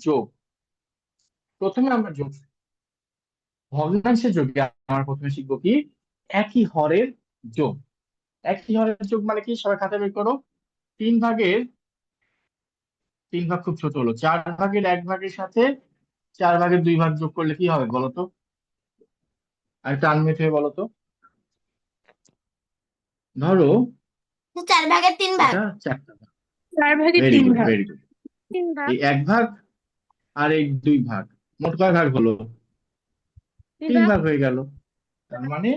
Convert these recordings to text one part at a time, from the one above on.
যোগ। প্রথমে আমরা যোগ, ভগ্নাংশের যোগে আমরা প্রথমে শিখবো কি একই হরের যোগ। একই হরের যোগ মানে কি, সবাই খাতা বের করো। 3 ভাগ খুব ছোট হলো, 4/1 সাথে 4/2 যোগ করলে কি হবে বলতো? আর একটা আনমিউট হয়ে বলতো। ধরো 4/3 এটা 4টা ভাগ। 4/3 ভেরি গুড, ভাগ। Very good. 3 ভাগ। এই 1 ভাগ আর এই 2 ভাগ, মোট কয় ভাগ হলো? 3 ভাগ হয়ে গেল। তার মানে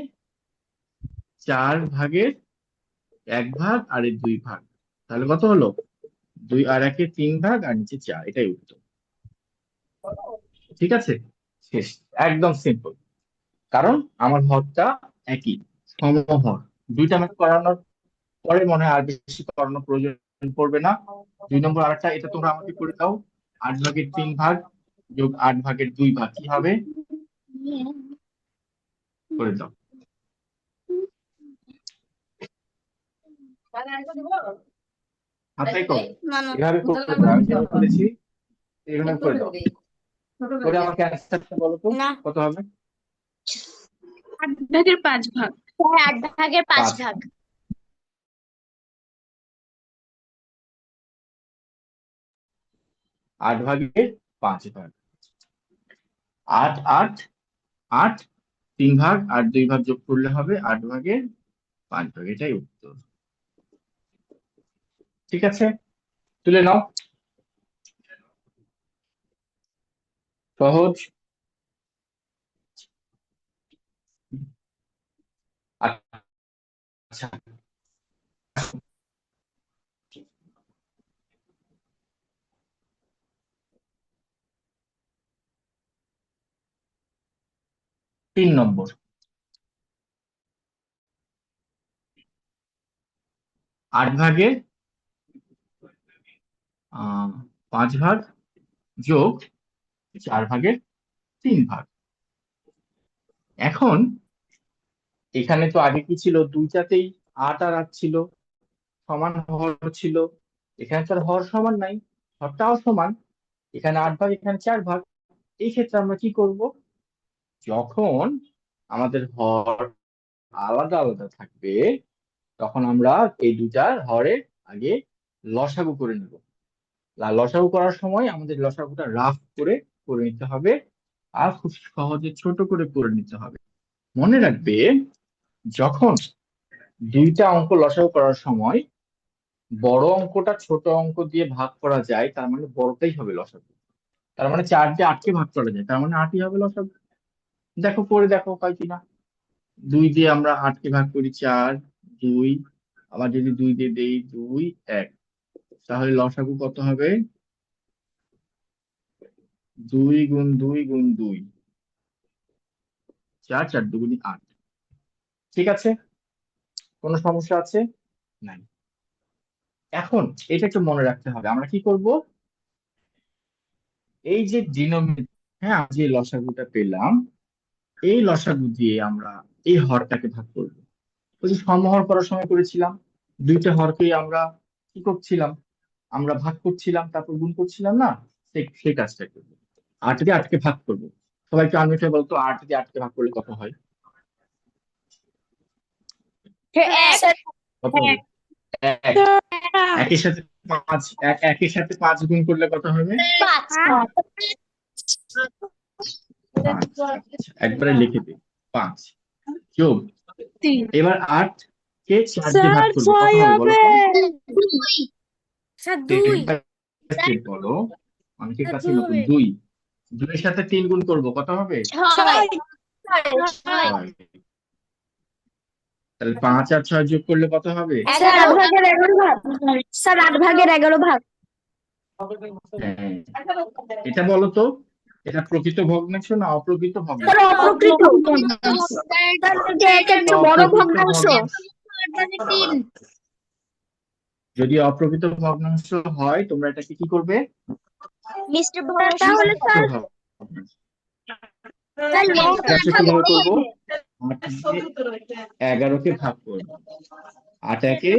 4/1 আর এই 2 ভাগ, তাহলে কত হলো? 2 আর 1 3 ভাগ আর নিচে 4, এটাই উত্তর। ঠিক আছে, শেষ। একদম সিম্পল, কারণ আমার হরটা একই, সমহর। 2টা ম্যাথ করানোর পরে মনে হয় আর বেশি করানোর প্রয়োজন পড়বে না। 2 নম্বর আরেকটা, এটা তোমরা আমাকে করে দাও। 8/3 যোগ 8/2 কি হবে? করে দাও। হাতাই করো, এভাবে করে দাও, আমি যেভাবে করেছি এভাবে করে দাও। করে আমাকে অ্যান্সারটা বলো তো, কত হবে? 8/5 ভাগ। 8/5 ভাগ। 8/5 ভাগ। 8 8 8, 3 ভাগ আর 2 ভাগ যোগ করলে হবে 8/5 ভাগ, এটাই উত্তর। ঠিক আছে, তুলে নাও। সহজ। আচ্ছা, 3 নম্বর। 8/5 ভাগ যোগ 4/3 ভাগ। এখন এখানে তো আগে কি ছিল, 2টাতেই 8 আর 8 ছিল, সমান হর ছিল। এখানে তো আর হর সমান নাই, হরটাও সমান। এখানে 8 ভাগ, এখানে 4 ভাগ। এই ক্ষেত্রে আমরা কি করব, যখন আমাদের হর আলাদা আলাদা থাকবে তখন আমরা এই দুটার হরের আগে লসাগু করে নেব। লসাগু করার সময় আমাদের লসাগুটা রাফ করে নিতে হবে, আর খুব সহজে ছোট করে নিতে হবে। মনে রাখবে, যখন 2টা অঙ্ক লসাগু করার সময় বড় অঙ্কটা ছোট অঙ্ক দিয়ে ভাগ করা যায়, তার মানে বড়টাই হবে লসাগু। তার মানে 4 দিয়ে 8কে ভাগ করা যায়, তার মানে 8ই হবে লসাগু। দেখো করে দেখো হয় কিনা। 2 দিয়ে আমরা 8কে ভাগ করি 4, 2, আবার যদি 2 দিয়ে দেই 2, 1, তাহলে লসাগু কত হবে? 2 গুণ 2 গুণ 2, 4, 4 2 8। ঠিক আছে, কোনো সমস্যা আছে? নাই। এখন এটা একটু মনে রাখতে হবে, আমরা কি করব, এই যে ডিনোমিনেটর, হ্যাঁ, যে লসাগুটা পেলাম, এই লসাগু দিয়ে আমরা এই হরটাকে ভাগ করব। ওই যে সমহর করার সময় করেছিলাম, 2টা হরকে আমরা কি করছিলাম, আমরা ভাগ করছিলাম, তারপর গুণ করছিলাম না, সেই কাজটা করবো। 8 দিয়ে 8কে ভাগ করবো। সবাই একটু আনমিউটে বলতো, 8 দিয়ে 8কে ভাগ করলে কত হয়? কত হবে? 1। একের সাথে 5, একের সাথে 5 গুণ করলে কত হবে? 5। 5। একবারে লিখে দিই, 5 যোগ, 3। এবার 8 কে 4 দিয়ে ভাগ করবো, কত হবে বলো তো? 2। বলো, অনেকের কাছে নতুন। 2 এর সাথে 3 গুণ করবো, কত হবে? 6। তাহলে 5 আর 6 যোগ করলে কত হবে? 8/11 ভাগ। স্যার 8/11 ভাগ। হ্যাঁ, এটা বলো তো, এটা প্রকৃত ভগ্নাংশ না অপ্রকৃত ভগ্নাংশ? স্যার অপ্রকৃত। এটা একটা বড় ভগ্নাংশ। যদি অপ্রকৃত ভগ্নাংশ হয়, তোমরা এটাকে কি করবে? মিষ্টি ভগ্নাংশ। তাহলে স্যার এটা কিভাবে করবো? 11কে ভাগ করবো, 8 একে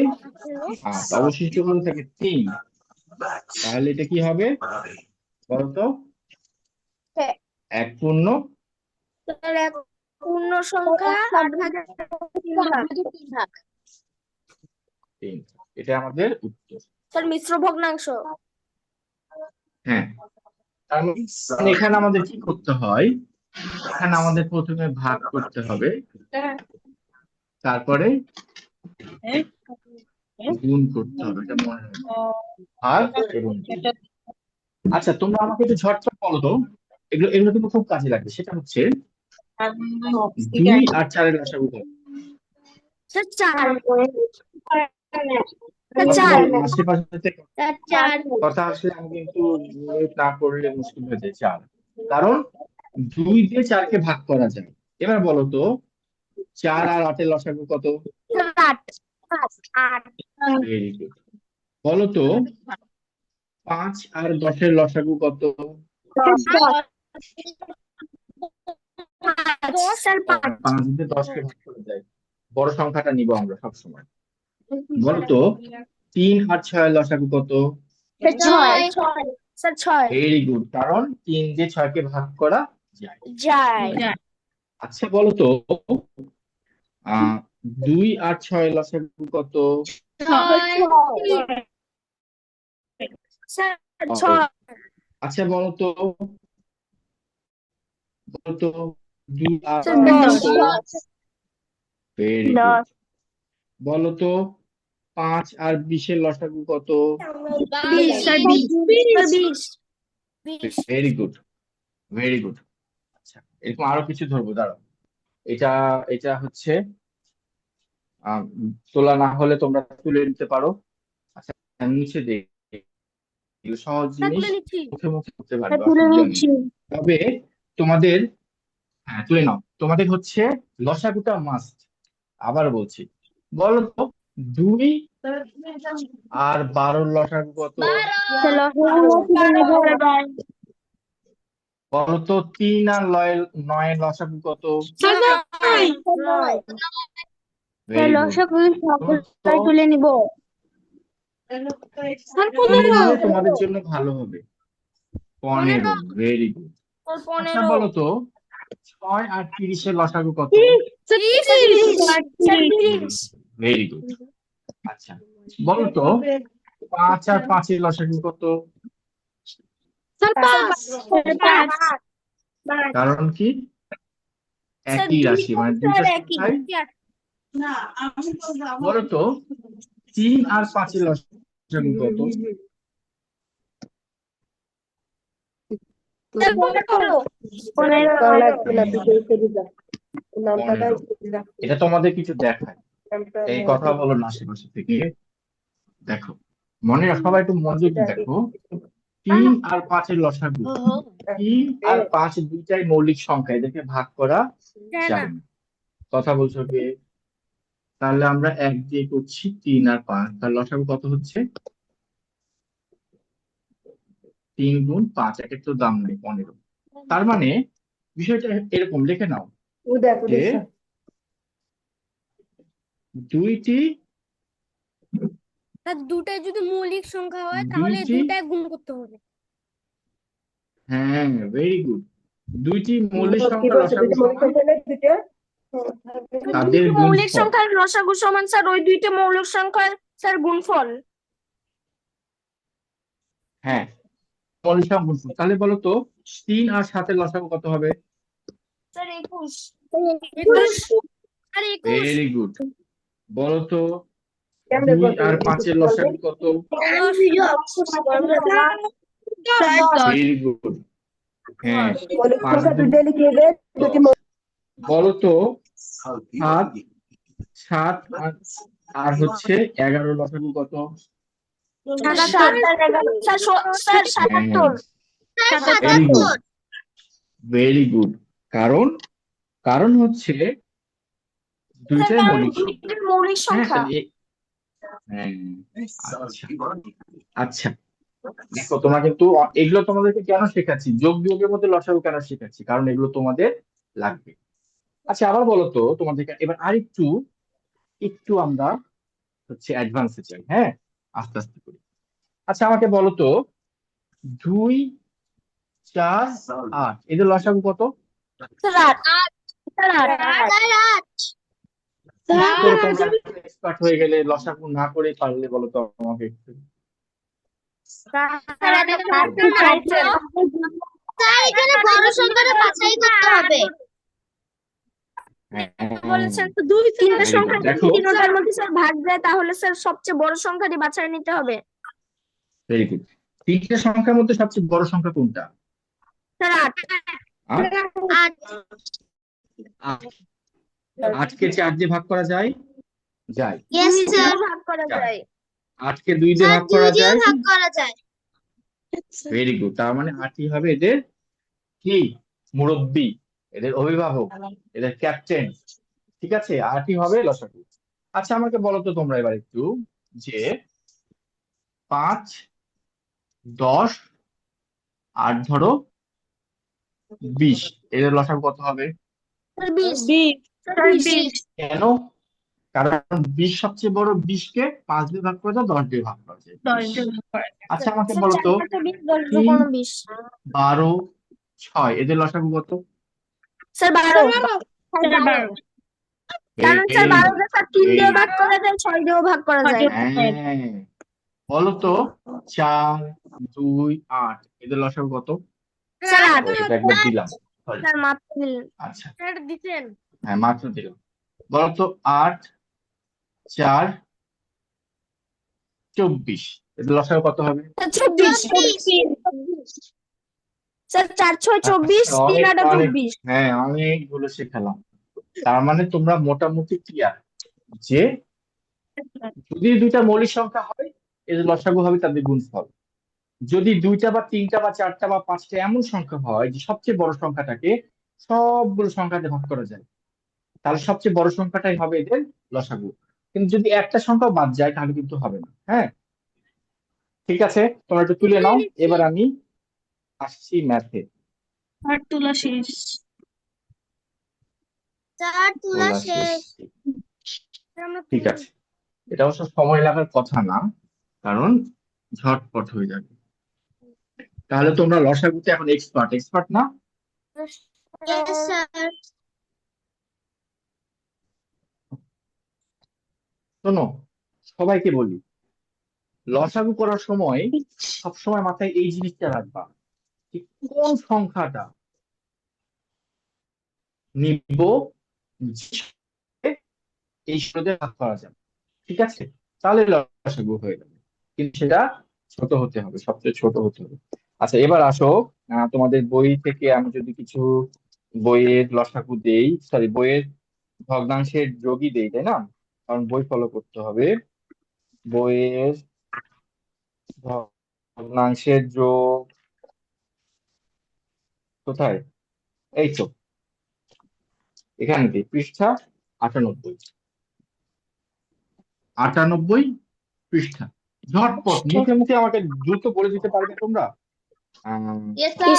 8, অবশিষ্ট গুণ থাকে 3, তাহলে এটা কি হবে? বলতো হ্যাঁ। এক পূর্ণ স্যার এক পূর্ণ সংখ্যা 8 ভাগের 3 ভাগ। 3, এটা আমাদের উত্তর। স্যার মিশ্র ভগ্নাংশ। হ্যাঁ, তার মানে এখানে আমাদের কি করতে হয়, এখানে আমাদের প্রথমে ভাগ করতে হবে, তারপরে গুণ করতে হবে, এটা মনে রাখবে, ভাগ এবং গুণ। আচ্ছা, তোমরা আমাকে একটু ঝটপট বলো তো, এগুলো এগুলো কিন্তু খুব কাজে লাগবে। সেটা হচ্ছে 2 আর 4-এর লসাগু কত? স্যার 4। কথা চার। বল, আশেপাশে থেকে স্যার 4। কথা আসলে আমি কিন্তু মিউট না করলে মুশকিল হয়ে যায়। 4, কারণ 2 দিয়ে 4-কে ভাগ করা যায়। এবার বলো তো 4 আর 8-এর লসাগু কত? 8। 8। Very good. বলো তো 5 আর 10-এর লসাগু কত? 10 স্যার 5। 5 দিয়ে 10-কে ভাগ করা যায়, বড় সংখ্যাটা নিব আমরা সবসময়। বলো তো 3 আর 6-এর লসাগু কত? 6। স্যার 6। ভেরি গুড, কারণ 3 দিয়ে 6-কে ভাগ করা যায়। যায়। আচ্ছা বলো তো 2 আর 6-এর লসাগু কত? স্যার ও, 6। আচ্ছা বলো তো 2 আর স্যার 5 10। কত? Very good. 10। বলো তো 5 আর 20-এর লসাগু কত? 20 sir 20। Sir 20। 20। Very good, very good. আচ্ছা, এরকম আরো কিছু ধরবো, দাঁড়াও। এটা এটা হচ্ছে তোলা না হলে তোমরা তুলে নিতে পারো। আচ্ছা, মুছে দিই, এগুলো সহজ স্যার জিনিস, তুলে নিচ্ছি। মুখে মুখে করতে স্যার পারবে, তুলে অসুবিধা নেই। নিচ্ছি। তবে তোমাদের, হ্যাঁ তুলে নাও, তোমাদের হচ্ছে লসাগুটা মাস্ট। আবার বলছি, বলো তো 2 আর 12-র লসাগু কত? স্যার লসাগু তুলে নিব এবার। বলো তো 3 আর 9-এর লসাগু কত? স্যার 9। 9। Sir very good. লসাগু বলো তো সবগুলাই তুলে নিব। স্যার তুলে 15। নিলে তোমাদের জন্য ভালো হবে। 15, ভেরি গুড। স্যার আচ্ছা 15। বলো তো 6 আর 30-এর লসাগু কত? স্যার 30। 30। স্যার 30। Very good. আচ্ছা বলো তো 5 আর 5-এর লসাগু কত? স্যার 5। স্যার 5। কারণ কি, স্যার একই 2 রাশি, মানে স্যার দুইটা একই। সংখ্যাই। বলো তো 3 আর 5-এর লসাগু কত? স্যার 15। 15। পনেরো। এটা তোমাদের কিছু দেখায়, এই কথা বলো না আশেপাশে থেকে। দেখো, মনে রাখো, সবাই একটু মনোযোগ দিয়ে দেখো। 3 আর 5-এর লসাগু, 3 আর 5 দুইটাই মৌলিক সংখ্যা, এদেরকে ভাগ করা যায় না। যায় না। কথা বলছো কি? তাহলে আমরা 1 দিয়ে করছি 3 আর 5, তার লসাগু কত হচ্ছে? 3 গুণ 5, একের তো দাম নেই, 15। তার মানে বিষয়টা এরকম লিখে নাও যে দুইটি স্যার দুটাই যদি মৌলিক সংখ্যা হয় তাহলে দুইটি দুটাই গুণ করতে হবে। হ্যাঁ, ভেরি গুড। দুইটি মৌলিক সংখ্যার লসাগু সমান তাদের দুইটি মৌলিক গুণফল। সংখ্যার লসাগু সমান স্যার ওই দুইটা মৌলিক সংখ্যার স্যার গুণফল। হ্যাঁ, মৌলিক সংখ্যার গুণফল। তাহলে বলো তো 3 আর 7-এর লসাগু কত হবে? স্যার 21। 21। স্যার 21। Very good. বলো তো 2 আর 5-এর লসাগু কত? 10। Very good. হ্যাঁ, 5 10। বলো তো 7 7 আর হচ্ছে 11-র লসাগু কত? 77। Very good, very good. কারণ কারণ হচ্ছে দুইটাই মৌলিক সংখ্যা। মৌলিক হ্যাঁ, সংখ্যা। তাহলে হ্যাঁ, আচ্ছা আচ্ছা, দেখো তোমরা কিন্তু এগুলো তোমাদেরকে কেন শেখাচ্ছি, যোগ বিয়োগের মধ্যে লসাগু কেন শেখাচ্ছি, কারণ এগুলো তোমাদের লাগবে। আচ্ছা আবার বলো তো তোমাদেরকে এবার আরেকটু একটু আমরা হচ্ছে অ্যাডভান্সে চাই, হ্যাঁ, আস্তে আস্তে করি। আচ্ছা আমাকে বলো তো 2 4 8, এদের লসাগু কত? স্যার 8 স্যার 8 কি করে তোমরা এক্সপার্ট হয়ে গেলে, লসাগু না করে পারলে বলো তো আমাকে একটু। স্যার এখানে বড় সংখ্যাটা বাছাই করতে হবে। বলেছেন তো দুই তিনটা Very সংখ্যা good. যদি দেখো তিনটার মধ্যে স্যার ভাগ যায় তাহলে স্যার সবচেয়ে বড় সংখ্যাটি বাছাই নিতে হবে। Very good. তিনটে সংখ্যার মধ্যে সবচেয়ে বড় সংখ্যা কোনটা? স্যার 8 আট। আটকে 4 দিয়ে ভাগ করা যায়? যায়। ইয়েস স্যার ভাগ করা যায়। 8কে 2 দিয়ে ভাগ করা যায়? ভাগ করা যায়। Very good. তার মানে 8ই হবে এদের কি? মুরব্বি, এদের অভিভাবক, এদের ক্যাপ্টেন। ঠিক আছে, 8ই হবে লসাগু। আচ্ছা আমাকে বলো তো তোমরা এবার একটু, যে 5 10 8 ধরো 20, এদের লসাগু কত হবে? স্যার 20 কেন? কারণ 20 সবচেয়ে বড়, 20কে 5 দিয়ে ভাগ করে দাও, 10 দিয়ে ভাগ করা যায়। আচ্ছা আমাকে বলো তো, 3 12 6, এদের লসাগু কত? স্যার 12 কারণ স্যার 12 কে স্যার 3 দিয়ে ভাগ করা যায়, 6 দিয়েও ভাগ করা যায়। হ্যাঁ, বলো তো 4 2 8, এদের লসাগু কত? স্যার 8 এটা একবার দিলাম, Sorry. স্যার মাত্র দিলেন। আচ্ছা স্যার দিতেন। হ্যাঁ মাত্র দিলাম। বলো তো 8 4 24, এদের লসাগু কত হবে? Sir 24 sir 4 6 24 3 8 24। হ্যাঁ অনেকগুলো শেখালাম। তার মানে তোমরা মোটামুটি ক্লিয়ার যে যদি দুইটা মৌলিক সংখ্যা হয় এদের লসাগু হবে তাদের গুণফল। যদি দুইটা বা তিনটা বা চারটা বা পাঁচটা এমন সংখ্যা হয় যে সবচেয়ে বড় সংখ্যাটাকে সবগুলো সংখ্যাতে ভাগ করা যায়, তাহলে সবচেয়ে বড় সংখ্যাটাই হবে এদের লসাগু। কিন্তু যদি একটা সংখ্যা বাদ যায় তাহলে কিন্তু হবে না। হ্যাঁ ঠিক আছে, তোমরা একটু তুলে নাও। এবার আমি আসছি ম্যাথে। আর তোলা শেষ। তোলা শেষ। ঠিক আছে, এটা অবশ্য সময় লাগার কথা না, কারণ ঝটপট হয়ে যাবে। তাহলে তোমরা লসাগুতে এখন এক্সপার্ট, এক্সপার্ট না? Yes sir. শোনো, সবাইকে বলি, লসাগু করার সময় সবসময় মাথায় এই জিনিসটা রাখবা, যে কোন সংখ্যাটা নিব যে এই সূত্রে ভাগ করা যাবে। ঠিক আছে, তাহলে লসাগু হয়ে যাবে, কিন্তু সেটা ছোট হতে হবে, সবচেয়ে ছোট হতে হবে। আচ্ছা এবার আসো, তোমাদের বই থেকে আমি যদি কিছু বইয়ের লসাগু দেই, সরি বইয়ের ভগ্নাংশের যোগই দেই, তাই না? কারণ বই ফলো করতে হবে। বইয়ের ভগ্নাংশের যোগ কোথায়? এই তো এখানে দিই, পৃষ্ঠা 98। 98 পৃষ্ঠা। ঝটপট মুখে মুখে আমাকে দ্রুত বলে দিতে পারবে তোমরা? Yes sir.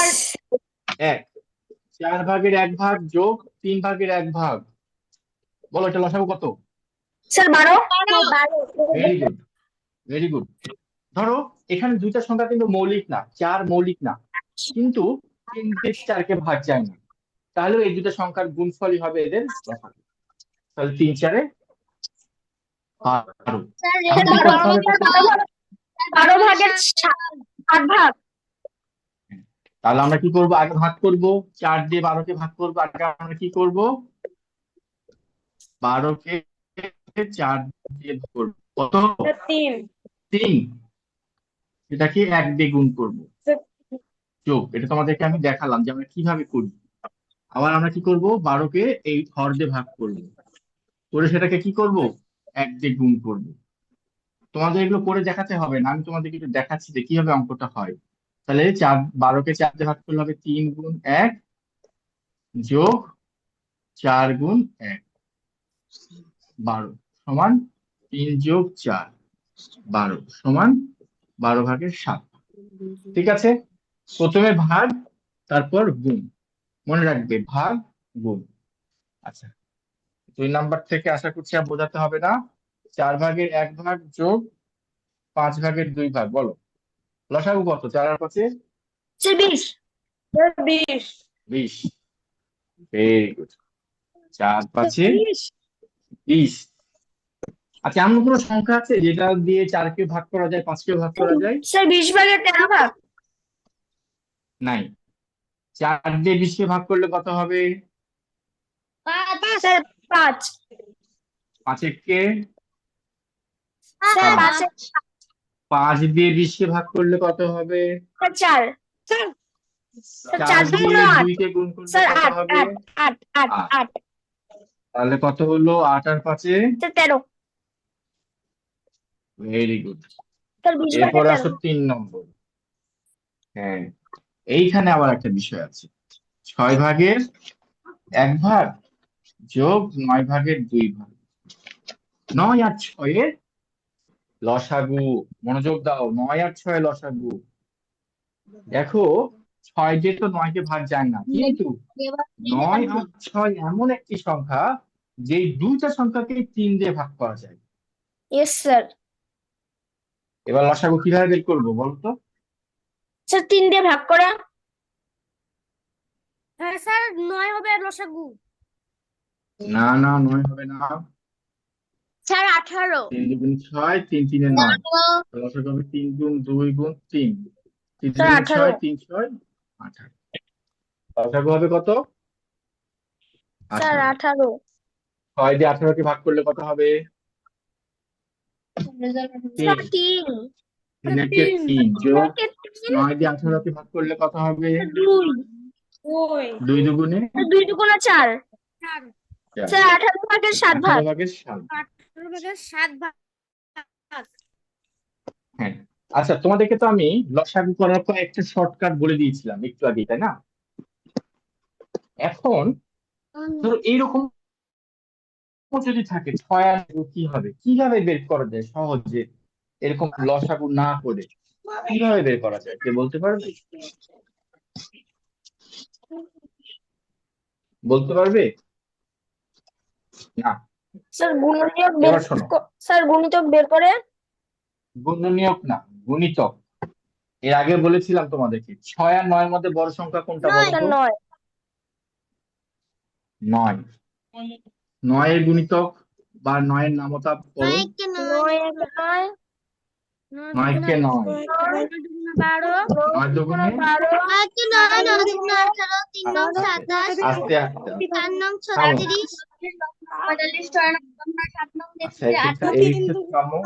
1 4 ভাগের 1 ভাগ যোগ 3 ভাগের 1 ভাগ, বলো এটা লসাগু কত? Sir 12 very good, very good. ধরো এখানে দুইটা সংখ্যা কিন্তু মৌলিক না, 4 মৌলিক না, কিন্তু 3 দিয়ে 4কে ভাগ যায় না, তাহলে এই দুটো সংখ্যার গুণফলই হবে এদের লসাগু। তাহলে 3 4 12। এখন কি করতে হবে? 12 ভাগের 8 ভাগ। তাহলে আমরা কি করব? আগে ভাগ করব, 4 দিয়ে 12কে ভাগ করব। আগে আমরা কি করব? 12কে 4 দিয়ে ভাগ করব। কত? 3। এটাকে 1 দিয়ে গুণ করব, যোগ। এটা তোমাদেরকে আমি দেখালাম যে আমরা কিভাবে করি। আবার আমরা কি করব? 12কে এই হর দিয়ে ভাগ করব, করে সেটাকে কি করব? 1 দিয়ে গুণ করব। তোমাদের এগুলো করে দেখাতে হবে না, আমি তোমাদেরকে একটু দেখাচ্ছি যে কিভাবে অঙ্কটা হয়। তাহলে 12কে 4 দিয়ে ভাগ করলে হবে 3 গুণ 1 যোগ 4 গুণ 1, 12 সমান 3 যোগ 4, 12 সমান 12 ভাগের 7। ঠিক আছে, প্রথমে ভাগ তারপর গুণ, মনে রাখবে ভাগ গুণ। আচ্ছা 2 নাম্বার থেকে আশা করছি আর বোঝাতে হবে না। 4 ভাগের 1 ভাগ যোগ 5 ভাগের 2 ভাগ, বলো লসাগু কত? 4 আর 5-এর? Sir 20 sir 20 20। Very good. 4 5 20। আচ্ছা, এমন কোনো সংখ্যা আছে যেটা দিয়ে 4 কে ভাগ করা যায়, 5 কে ভাগ করা যায়? স্যার 20 ভাগের 13 ভাগ। নাই। 4 দিয়ে 20 কে ভাগ করলে কত হবে? স্যার 5। 5 কে স্যার 5। 5 5 দিয়ে 20 কে ভাগ করলে কত হবে? স্যার 4। স্যার 4 4 দিয়ে 2 8। 2 কে গুণ করলে স্যার কত 8 হবে? 8 8 8 8। 8। তাহলে কত হলো? 8 আর 5-এ? স্যার 13। Very good. স্যার 20 ভাগের এরপরে 13। আসো 3 নম্বর। হ্যাঁ, এইখানে আবার একটা বিষয় আছে। 6 ভাগের 1 ভাগ যোগ 9 ভাগের 2 ভাগ। 9 আর 6 এর লসাগু। মনোযোগ দাও, 9 আর 6 লসাগু। দেখো, 6 দিয়ে তো 9 কে ভাগ যায় না, কিন্তু 9 আর 6 এমন একটি সংখ্যা যে দুইটা সংখ্যাকে 3 দিয়ে ভাগ করা যায়। Yes sir. এবার লসাগু কিভাবে বের করবো বলতো? স্যার 3 দিয়ে ভাগ করা। হ্যাঁ স্যার 9 হবে লসাগু। না না, 9 হবে না। স্যার 18। 3 দুগুণ 6, 3 3-এ 9। লসাগু হবে 3 গুণ 2 গুণ 3। 3 স্যার দুগুণ 18। 6, 3 6 18। লসাগু হবে কত? স্যার 18। 18। 6 দিয়ে 18-কে ভাগ করলে কত হবে? স্যার 3। 3। 3-একে 3 যোগ 9 দিয়ে 18-কে ভাগ করলে কত হবে? 2। 2 দুগুণে 2 দুগুণে 4। 4। স্যার 18 ভাগের 7 ভাগ। 18 ভাগের 7। 18 ভাগের 7 ভাগ। হ্যাঁ। আচ্ছা, তোমাদেরকে তো আমি লসাগু করার পর একটা শর্টকাট বলে দিয়েছিলাম একটু আগে, তাই না? এখন ধরো এইরকম যদি থাকে 6 আর 2 কি হবে, কিভাবে বের করা যায় সহজে, এরকম লসাগু না করে কিভাবে বের করা যায়, কে বলতে পারবে? বলতে পারবে? না। স্যার গুণনীয়ক বের এবার শোনো, স্যার গুণিতক বের করে। গুণনীয়ক না, গুণিতক। এর আগে বলেছিলাম তোমাদেরকে 6 আর 9 এর মধ্যে বড় সংখ্যা কোনটা বলো স্যার তো? 9। 9। 9 এর গুণিতক বা 9 এর নামতা করো। 9 কে 9। 9 কে 9। 12। 9 দুগুণে 12। 9 কে 9, 9 দুগুণে 18, 3 নং আস্তে 27, আস্তে আস্তে 4 নং থামো। 36, 45, 6 নং 7 নং আচ্ছা, একটু থামো।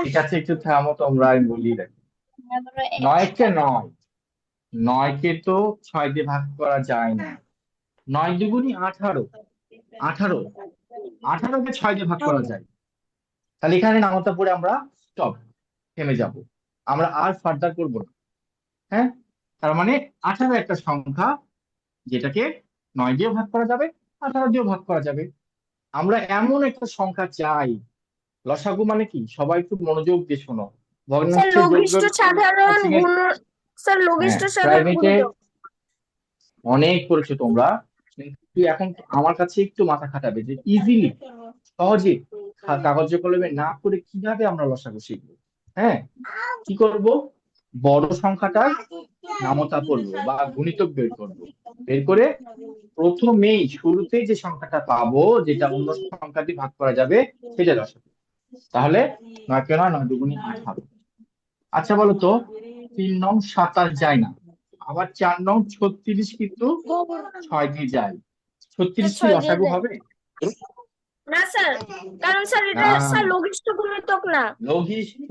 ঠিক আছে, একটু থামো তোমরা, আমি বলি দেখো। 9 কে 9। 9 কে তো 6 দিয়ে ভাগ করা যায় না। 9 দুগুণে 18। 18। 18-কে 6 দিয়ে ভাগ করা যায়। তাহলে এখানে নামতা পড়ে আমরা স্টপ, থেমে যাব। আমরা আর ফার্দার করব না। হ্যাঁ, তার মানে 18 একটা সংখ্যা যেটাকে 9 দিয়ে ভাগ করা যাবে, 18 দিয়েও ভাগ করা যাবে। আমরা এমন একটা সংখ্যা চাই। লসাগু মানে কি, সবাই একটু মনোযোগ দিয়ে শোনো। স্যার ভগ্নাংশের যোগফল লঘিষ্ঠ সাধারণ কোচিং এ, গুণ। স্যার হ্যাঁ, লঘিষ্ঠ সাধারণ প্রাইভেটে গুণিতক। অনেক করেছো তোমরা, কিন্তু এখন আমার কাছে একটু মাথা খাটাবে যে ইজিলি, সহজে কাগজে কলমে না করে কিভাবে আমরা লসাগু শিখবো। হ্যাঁ, কি করব? বড় সংখ্যাটা নামতা করবো বা গুণিতক বের করবো। বের করে প্রথমেই শুরুতেই যে সংখ্যাটা পাবো, যেটা অন্য সংখ্যা দিয়ে ভাগ করা যাবে, সেটা লসাগু। তাহলে 9 কে 9, 9 দুগুণে 18। আচ্ছা বলো তো, 3 নং 27 যায় না, আবার 4 নং 36 কিন্তু 6 দিয়ে যায়। 36 কি 6 দিয়ে লসাগু দেয় হবে? না স্যার, কারণ স্যার এটা না, স্যার লঘিষ্ঠ গুণিতক না। লঘিষ্ঠ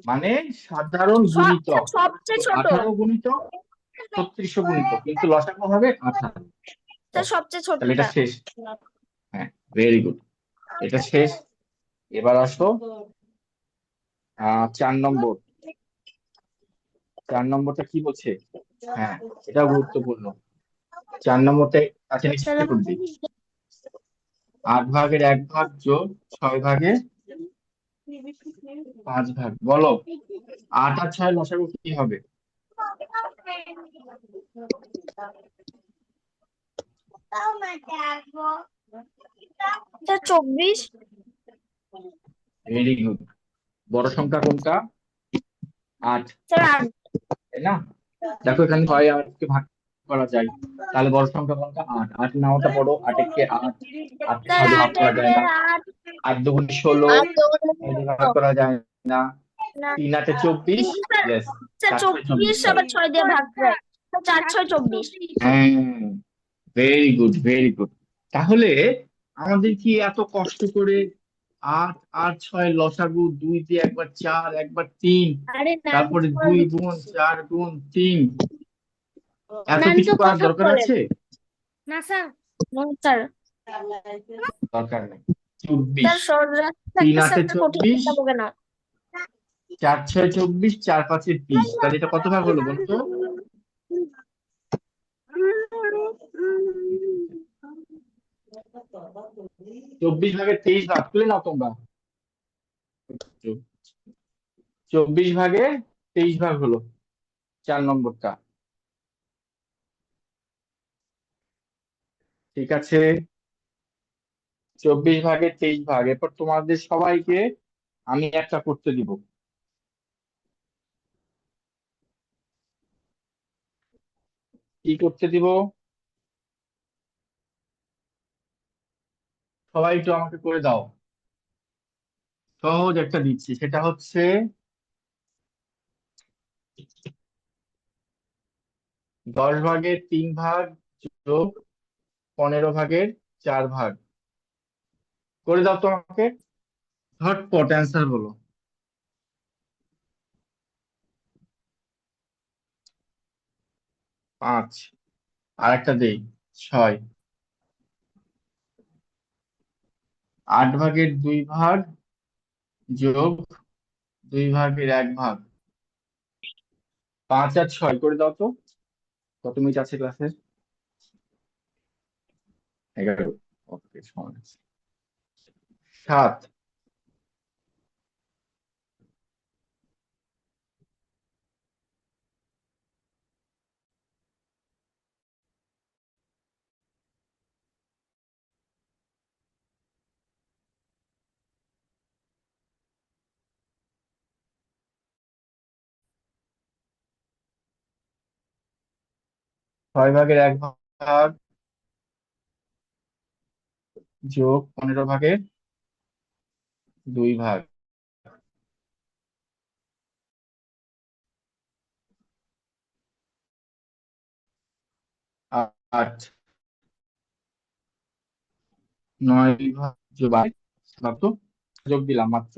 মানে সাধারণ গুণিতক। সবচেয়ে তো ছোট। 18 গুণিতক 36 গুণিতক, কিন্তু লসাগু হবে 18। স্যার সবচেয়ে তাহলে ছোটটা। এটা শেষ। হ্যাঁ, ভেরি গুড, এটা শেষ। এবার আসো 4 নম্বর। 4 নম্বরটা কি বলছে? হ্যাঁ, এটা গুরুত্বপূর্ণ। 4 নম্বরটা কাছে নিশ্চয় করবি। 8 ভাগের 1 ভাগ যোগ 6 ভাগের 5 ভাগ। বলো, 8 আর 6 লসাগু কি হবে? স্যার 24। Very good. বড় সংখ্যা কোনটা? 8, স্যার 8। তাই না? দেখো এখানে 6 8 কে ভাগ করা যায়, তাহলে বড় সংখ্যা কোনটা? 8। 8 নাওটা বড়, 8 8, 8 স্যার 6 দিয়ে ভাগ 8 করা এর যায় না। 8 8 2 16, 8 6 দিয়ে ভাগ করা যায় না। না 3 8 24, কিন্তু স্যার ইয়েস, স্যার 4 6 24 24, আবার 6 দিয়ে ভাগ যায়। 4 6 24। হ্যাঁ, ভেরি গুড, ভেরি গুড। তাহলে আমাদের কি এত কষ্ট করে 8 8 6 লসাগু, 2 দিয়ে একবার 4, একবার 3, আরে না তারপরে 2 গুণ 4 গুণ 3, এত ম্যাম কিছু তো করার কথা দরকার বলেন আছে? না স্যার। না স্যার। দরকার নেই। স্যার 24, সহজ রাস্তা 3 একটা 8 স্যার কঠিন 24, হিসাব হবে না। 4 6 24, 4 5 30, তাহলে এটা কত ভাগ হলো বলতো? 24 ভাগের 23 ভাগ তুলে নাও তোমরা। 24 ভাগে 23 ভাগ হলো 4 নম্বরটা। ঠিক আছে, 24 ভাগে 23 ভাগ। এরপর তোমাদের সবাইকে আমি একটা করতে দিব। কি করতে দিব? সবাই একটু আমাকে করে দাও। সহজ একটা দিচ্ছি, সেটা হচ্ছে 10 ভাগের 3 ভাগ যোগ 15 ভাগের 4 ভাগ। করে দাও তো আমাকে, ঝটপট অ্যান্সার বলো। 5, আর একটা দেই, 6। 8 ভাগের 2 ভাগ যোগ 2 ভাগের 1 ভাগ। 5 আর 6 করে দাও তো। কত মিনিট আছে ক্লাসের? 11। ওকে, সময় আছে। 7, 6 ভাগের 1 ভাগ যোগ 15 ভাগের 2 ভাগ। 8, 9 ভাগ যোগ 22, যোগ দিলাম মাত্র।